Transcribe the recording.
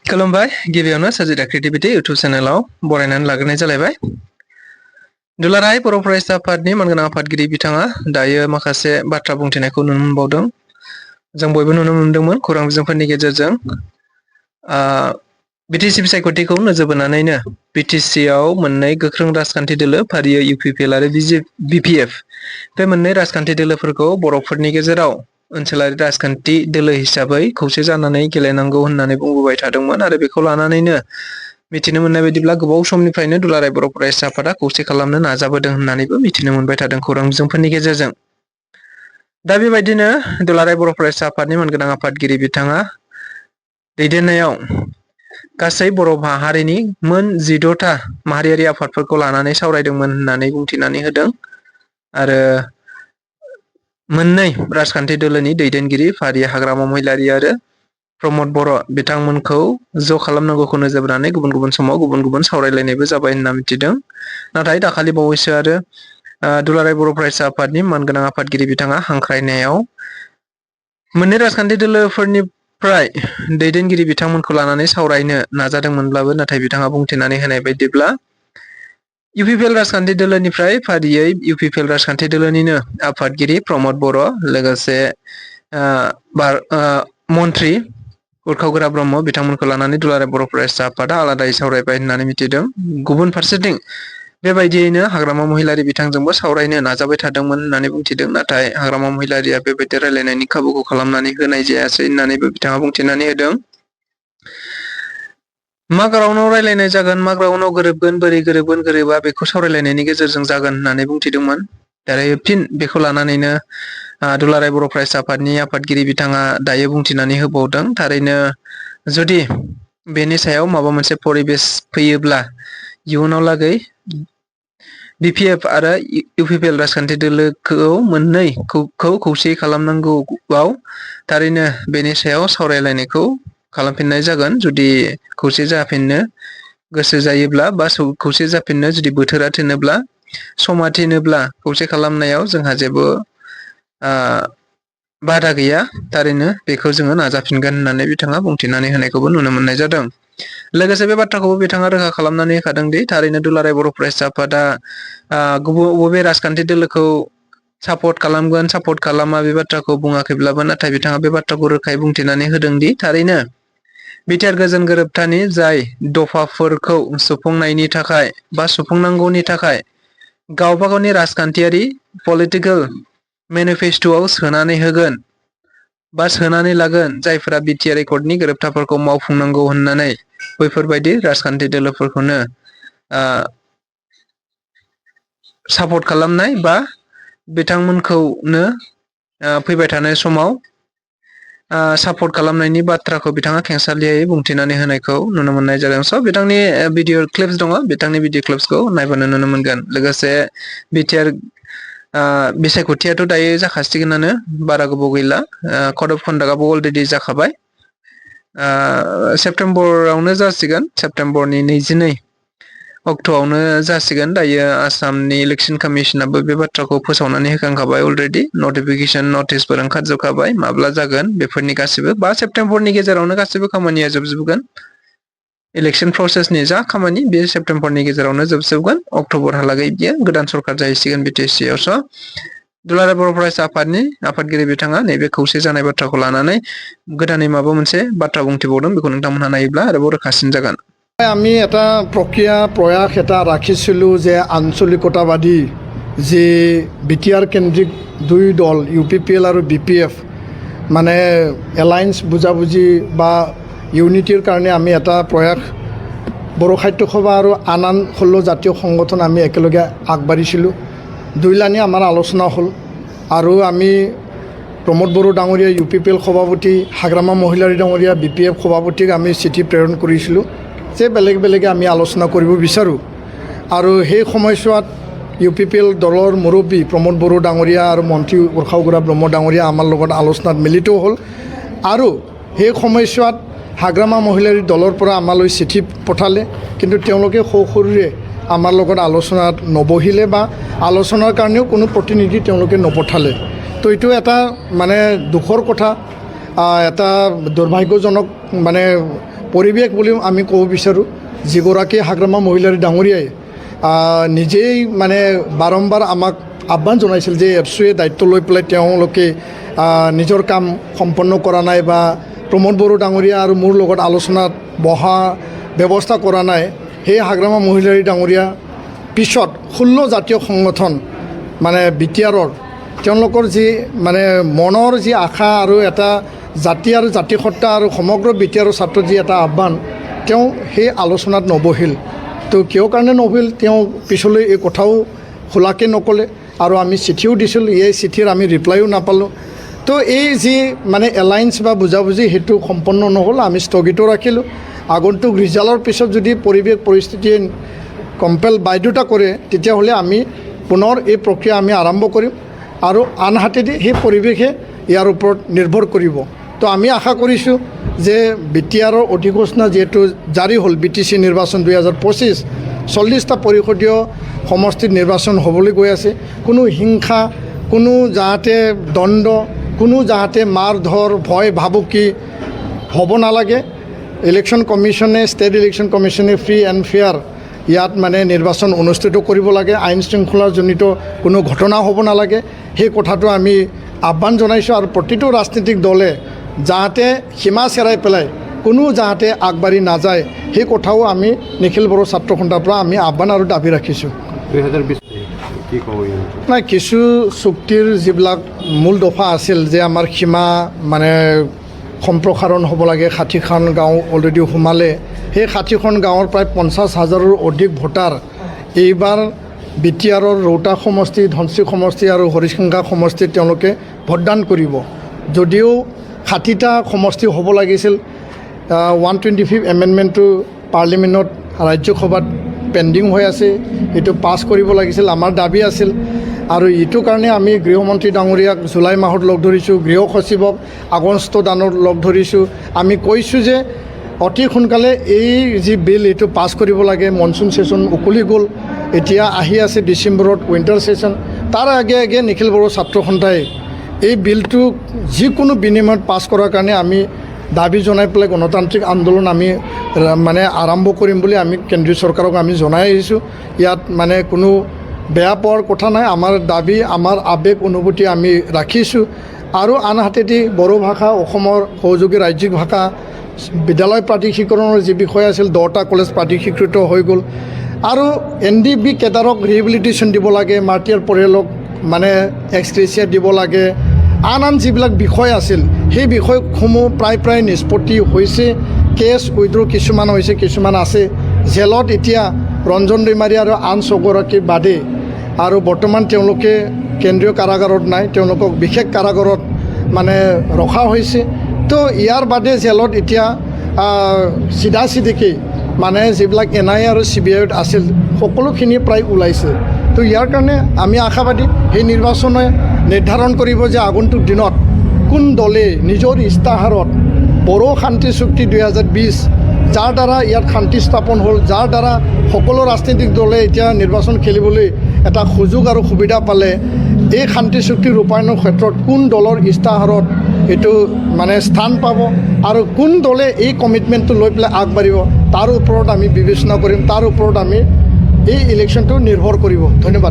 खुलुमबाय गिबियावनो साजिदा क्रिएटिभिटी इउट्यूब चेनेलाव बरायनानै लाग्रोनाय जालायबाय। दुलाराय बर' फरायसा आफादनि मानगोनां आफादगिरि बिथाङा दायो माखासे बाथ्रा बुंथिनायखौ नुनो मोनबावदों। जों बयबो नुनो मोनदोंमोन खौरां बिजोंफोरनि गेजेरजों बिटिसि बिसायख'थिखौ नोजोर बोनानैनो बिटिसिआव मोननै गोख्रों राजखान्थि दोलो फारियै इउपिपिएल आरो बिपिएफ बे मोननै राजखान्थि दोलोफोरखौ बर'फोरनि गेजेराव ओनसोलारि राजखान्थि दोलो हिसाबै खौसे जानानै गेलेनांगौ होननानै बुंबोबाय थादोंमोन आरो बेखौ लानानैनो मिथिनो मोननाय बायदिब्ला गोबाव समनिफ्रायनो दुलाराय बर' फरायसा आफादा खौसे खालामनो नाजाबोदों होननानैबो मिथिनो मोनबाय थादों खौरां बिजोंफोरनि गेजेरजों। दा बेबायदिनो दुलाराय बर' फरायसा आफादनि मानगोनां आफादगिरि बिथाङा दैदेननायाव गासै बर' माहारिनि मोन 16टा माहारियारि आफादफोरखौ लानानै सावरायदोंमोन होननानै बुंथिनानै होदों आरो मोननै राजखान्थि दोलोनि दैदेनगिरि फारिया हाग्रामा महिलारि आरो प्रमद बर' बिथांमोनखौ ज' खालामनांगौखौ नोजोर बोनानै गुबुन गुबुन समाव गुबुन गुबुन सावरायलायनायबो जाबाय होनना मिथिदों। नाथाय दाखालि बावैसो आरो दुलाराय बर' फरायसा आफादनि मानगोनां आफादगिरि बिथाङा हांख्रायनायाव मोननै राजखान्थि दोलोफोरनिफ्राय दैदेनगिरि बिथांमोनखौ लानानै सावरायनो नाजादोंमोनब्लाबो नाथाय बिथाङा बुंथिनानै होनाय बायदिब्ला इउपिपिएल राजखान्थि दोलोनिफ्राय फारियै इउपिपिएल राजखान्थि दोलोनिनो आफादगिरि प्रमद बर' लोगोसे मन्त्रि उरखाव गोरा ब्रह्म बिथांमोनखौ लानानै दुलाराय बर' फरायसा आफादा आलादायै सावरायबाय होननानै मिथिदों। गुबुन फारसेथिं बेबायदियैनो हाग्रामा महिलारि बिथांजोंबो सावरायनो नाजाबाय थादोंमोन होननानै बुंथिदों। नाथाय हाग्रामा महिलारिया बेबायदि रायलायनायनि खाबुखौ खालामनानै होनाय जायासै होननानैबो बिथाङा बुंथिनानै होदों। मा ग्राउन्डआव रायलायनाय जागोन, मा ग्राउन्डआव गोरोबगोन, बोरै गोरोबगोन गोरोबा बेखौ सावरायलायनायनि गेजेरजों जागोन होननानै बुंथिदोंमोन। दायो फिन बेखौ लानानैनो दुलाराय बर' फरायसा आफादनि आफादगिरि बिथाङा दायो बुंथिनानै होबावदों। थारैनो जुदि बेनि सायाव माबा मोनसे परिबेस फैयोब्ला इयुनाव लागै बिपिएफ आरो इउपिपिएल राजखान्थि दोलोखौ मोननैखौ खौसे खालामनांगौआव थारैनो बेनि सायाव सावरायलायनायखौ खालामफिननाय जागोन। जुदि खौसे जाफिननो गोसो जायोब्ला बा खौसे जाफिननो जुदि बोथोरा थिनोब्ला समा थिनोब्ला खौसे खालामनायाव जोंहा जेबो बादा गैया। थारैनो बेखौ जोङो नाजाफिनगोन होननानै बिथाङा बुंथिनानै होनायखौबो नुनो मोननाय जादों। लोगोसे बे बाथ्राखौबो बिथाङा रोखा खालामनानै होखादों दि थारैनो दुलाराय बर' फरायसा आफादा बबे राजखान्थि दोलोखौ सापर्ट खालामगोन सापर्ट खालामा बे बाथ्राखौ बुङाखैब्लाबो नाथाय बिथाङा बे बाथ्राखौ रोखायै बुंथिनानै होदों दि थारैनो बिटिआर गोजोन गोरोबथानि जाय दफाफोरखौ सुफुंनायनि थाखाय बा सुफुंनांगौनि थाखाय गावबा गावनि राजखान्थियारि पलिटिकेल मेनिफेस्ट'आव सोनानै होगोन बा सोनानै लागोन जायफोरा बिटिआर एकर्डनि गोरोबथाफोरखौ मावफुंनांगौ होननानै बैफोरबायदि राजखान्थि दोलोफोरखौनो सापर्ट खालामनाय बा बिथांमोनखौनो फैबाय थानाय समाव सापर्ट खालामनायनि बाथ्राखौ बिथाङा खेंसालियायै बुंथिनानै होनायखौ नुनो मोननाय जादों। स' बिथांनि भिडिअ क्लिप्स दङ, बिथांनि भिडिअ क्लिप्सखौ नायबानो नुनो मोनगोन। लोगोसे बिटिआर बिसायख'थियाथ' दायो जाखासिगोनानो, बारा गोबाव गैला। कड अफ कन्डाक्टआबो अलरेडि जाखाबाय, सेप्तेम्बरावनो जासिगोन, सेप्तेम्बरनि 22 अक्ट'आवनो जासिगोन। दायो आसामनि इलेक्सन कमिसनाबो बे बाथ्राखौ फोसावनानै होखांखाबाय अलरेडि, नटिफिकेसन नटिसफोर ओंखारजोबखाबाय। माब्ला जागोन बेफोरनि गासिबो बा सेप्तेम्बरनि गेजेरावनो गासिबो खामानिया जोबजोबगोन। इलेक्सन प्रसेसनि जा खामानि बे सेप्तेम्बरनि गेजेरावनो जोबजोबगोन। अक्ट'बरहालागै बियो गोदान सरकार जाहैसिगोन बिटिसिआव। स' दुलाराय बर' फरायसा आफादनि आफादगिरि बिथाङा नैबे खौसे जानाय बाथ्राखौ लानानै गोदानै माबा मोनसे बाथ्रा बुंथिबावदों, बेखौ नोंथांमोनहा नायोब्ला आरोबाव रोखासिन जागोन। আমি এটা প্ৰয়াস এটা ৰাখিছিলোঁ যে আঞ্চলিকতাবাদী যে বিটিআৰ কেন্দ্ৰিক দুই দল ইউপিপিএল আৰু বিপিএফ মানে এলায়েন্স বুজাবুজি বা ইউনিটিৰ কাৰণে আমি এটা প্ৰয়াস বড়ো সাহিত্য সভা আৰু আন 16 জাতীয় সংগঠন আমি একেলগে আগবাঢ়িছিলোঁ। দুইলানি আমাৰ আলোচনা হ'ল আৰু আমি প্ৰমোদ বড়ো ডাঙৰীয়া ইউপিপিএল সভাপতি, হাগ্ৰামা মহিলাৰী ডাঙৰীয়া বিপিএফ সভাপতিক আমি চিঠি প্ৰেৰণ কৰিছিলোঁ যে বেলেগ বেলেগে আমি আলোচনা কৰিব বিচাৰোঁ। আৰু সেই সময়ছোৱাত ইউপিপিএল দলৰ মুৰব্বী প্ৰমোদ বড়ো ডাঙৰীয়া আৰু মন্ত্ৰী উৰখাও গোৰা ব্ৰহ্ম ডাঙৰীয়া আমাৰ লগত আলোচনাত মিলিত হ'ল। আৰু সেই সময়ছোৱাত হাগ্ৰামা মহিলাৰী দলৰ পৰা আমালৈ চিঠি পঠালে, কিন্তু তেওঁলোকে সৰুৰে আমাৰ লগত আলোচনাত নবহিলে বা আলোচনাৰ কাৰণেও কোনো প্ৰতিনিধি তেওঁলোকে নপঠালে। তো এইটো এটা মানে দুখৰ কথা, এটা দুৰ্ভাগ্যজনক মানে পৰিৱেশ বুলি আমি ক'ব বিচাৰোঁ যিগৰাকী হাগ্ৰামা মহিলাৰ ডাঙৰীয়াই নিজেই মানে বাৰম্বাৰ আমাক আহ্বান জনাইছিল যে এপছুৱে দায়িত্ব লৈ পেলাই তেওঁলোকে নিজৰ কাম সম্পন্ন কৰা নাই বা প্ৰমোদ বড়ো ডাঙৰীয়া আৰু মোৰ লগত আলোচনাত বহা ব্যৱস্থা কৰা নাই। সেই হাগ্ৰামা মহিলাৰী ডাঙৰীয়া পিছত 16 জাতীয় সংগঠন মানে BTRৰ তেওঁলোকৰ যি মানে মনৰ যি আশা আৰু এটা জাতি আৰু জাতিসত্তা আৰু সমগ্ৰ BTRৰ ছাত্ৰৰ যি এটা আহ্বান তেওঁ সেই আলোচনাত নবহিল। তো কিয় কাৰণে নবহিল তেওঁ পিছলৈ এই কথাও খোলাকৈ নক'লে আৰু আমি চিঠিও দিছিলোঁ, এই চিঠিৰ আমি ৰিপ্লাইও নাপালোঁ। তো এই যি মানে এলায়েন্স বা বুজাবুজি সেইটো সম্পন্ন নহ'ল, আমি স্থগিত ৰাখিলোঁ। আগন্তুক ৰিজাল্টৰ পিছত যদি পৰিৱেশ পৰিস্থিতিয়ে কম্পেল বাধ্যতা কৰে তেতিয়াহ'লে আমি পুনৰ এই প্ৰক্ৰিয়া আমি আৰম্ভ কৰিম আৰু আনহাতেদি সেই পৰিৱেশে ইয়াৰ ওপৰত নিৰ্ভৰ কৰিব। তো আমি আশা কৰিছোঁ যে BTRৰ অধিঘোষণা যিহেতু জাৰি হ'ল, BTC নিৰ্বাচন 2025 40টা পৰিষদীয় সমষ্টিত নিৰ্বাচন হ'বলৈ গৈ আছে। কোনো হিংসা, কোনো যাতে দ্বন্দ্ব, কোনো যাতে মাৰ ধৰ ভয় ভাবুকি হ'ব নালাগে। ইলেকশ্যন কমিশ্যনে, ষ্টেট ইলেকশ্যন কমিশ্যনে ফ্ৰী এণ্ড ফেয়াৰ ইয়াত মানে নিৰ্বাচন অনুষ্ঠিত কৰিব লাগে। আইন শৃংখলাজনিত কোনো ঘটনা হ'ব নালাগে, সেই কথাটো আমি আহ্বান জনাইছোঁ। আৰু প্ৰতিটো ৰাজনৈতিক দলে যাতে সীমা চেৰাই পেলাই কোনো যাতে আগবাঢ়ি নাযায় সেই কথাও আমি নিখিল বড়ো ছাত্ৰ সন্থাৰ পৰা আমি আহ্বান আৰু দাবী ৰাখিছোঁ। 2020 কি ক'ব নাই, কিছু চুক্তিৰ যিবিলাক মূল দফা আছিল যে আমাৰ সীমা মানে সম্প্ৰসাৰণ হ'ব লাগে, 60খন গাঁও অলৰেডি সোমালে। সেই 60খন গাঁৱৰ প্ৰায় 50,000ৰো অধিক ভোটাৰ এইবাৰ BTRৰ ৰৌতা সমষ্টি, ধনশিৰি সমষ্টি আৰু হৰিশিংগা সমষ্টিত তেওঁলোকে ভোটদান কৰিব। যদিও 60টা সমষ্টি হ'ব লাগিছিল, 125 এমেণ্ডমেণ্টটো পাৰ্লিমেণ্টত ৰাজ্যসভাত পেণ্ডিং হৈ আছে, এইটো পাছ কৰিব লাগিছিল, আমাৰ দাবী আছিল। আৰু এইটো কাৰণে আমি গৃহমন্ত্ৰী ডাঙৰীয়াক জুলাই মাহত লগ ধৰিছোঁ, গৃহ সচিবক আগষ্ট দানত লগ ধৰিছোঁ। আমি কৈছোঁ যে অতি সোনকালে এই যি বিল এইটো পাছ কৰিব লাগে। মনচুন ছেশ্যন উকলি গ'ল, এতিয়া আহি আছে ডিচেম্বৰত উইণ্টাৰ ছেশ্যন। তাৰ আগে আগে নিখিল বড়ো ছাত্ৰ সন্থাই এই বিলটো যিকোনো বিনিময়ত পাছ কৰাৰ কাৰণে আমি দাবী জনাই পেলাই গণতান্ত্ৰিক আন্দোলন আমি মানে আৰম্ভ কৰিম বুলি আমি কেন্দ্ৰীয় চৰকাৰক আমি জনাই আহিছোঁ। ইয়াত মানে কোনো বেয়া পোৱাৰ কথা নাই, আমাৰ দাবী, আমাৰ আৱেগ অনুভূতি আমি ৰাখিছোঁ। আৰু আনহাতেদি বড়ো ভাষা অসমৰ সহযোগী ৰাজ্যিক ভাষা বিদ্যালয় প্ৰাধিকৰণৰ যি বিষয় আছিল 10টা কলেজ প্ৰাধিকৃত হৈ গ'ল। আৰু NDB কেডাৰক ৰিহেবিলিটেশ্যন দিব লাগে, মাৰ্টিয়াৰ পৰিয়ালক মানে এক্সগ্ৰেচিয়া দিব লাগে। আন যিবিলাক বিষয় আছিল সেই বিষয়সমূহ প্ৰায় নিষ্পত্তি হৈছে। কেছ উইড্ৰ কিছুমান হৈছে, কিছুমান আছে জেলত এতিয়া ৰঞ্জন দৈমাৰী আৰু আন 6গৰাকীৰ বাদে। আৰু বৰ্তমান তেওঁলোকে কেন্দ্ৰীয় কাৰাগাৰত নাই, তেওঁলোকক বিশেষ কাৰাগাৰত মানে ৰখা হৈছে। তো ইয়াৰ বাদে জেলত এতিয়া চিধাচিধিকৈ মানে যিবিলাক NIA আৰু CBIত আছিল সকলোখিনি প্ৰায় ওলাইছে। তো ইয়াৰ কাৰণে আমি আশাবাদী সেই নিৰ্বাচনে নিৰ্ধাৰণ কৰিব যে আগন্তুক দিনত কোন দলে নিজৰ ইস্তাহাৰত বড়ো শান্তি চুক্তি 2020 যাৰ দ্বাৰা ইয়াত শান্তি স্থাপন হ'ল, যাৰ দ্বাৰা সকলো ৰাজনৈতিক দলে এতিয়া নিৰ্বাচন খেলিবলৈ এটা সুযোগ আৰু সুবিধা পালে, এই শান্তি চুক্তি ৰূপায়ণৰ ক্ষেত্ৰত কোন দলৰ ইস্তাহাৰত এইটো মানে স্থান পাব আৰু কোন দলে এই কমিটমেণ্টটো লৈ পেলাই আগবাঢ়িব তাৰ ওপৰত আমি বিবেচনা কৰিম, তাৰ ওপৰত আমি এই ইলেকশ্যনটো নিৰ্ভৰ কৰিব। ধন্যবাদ।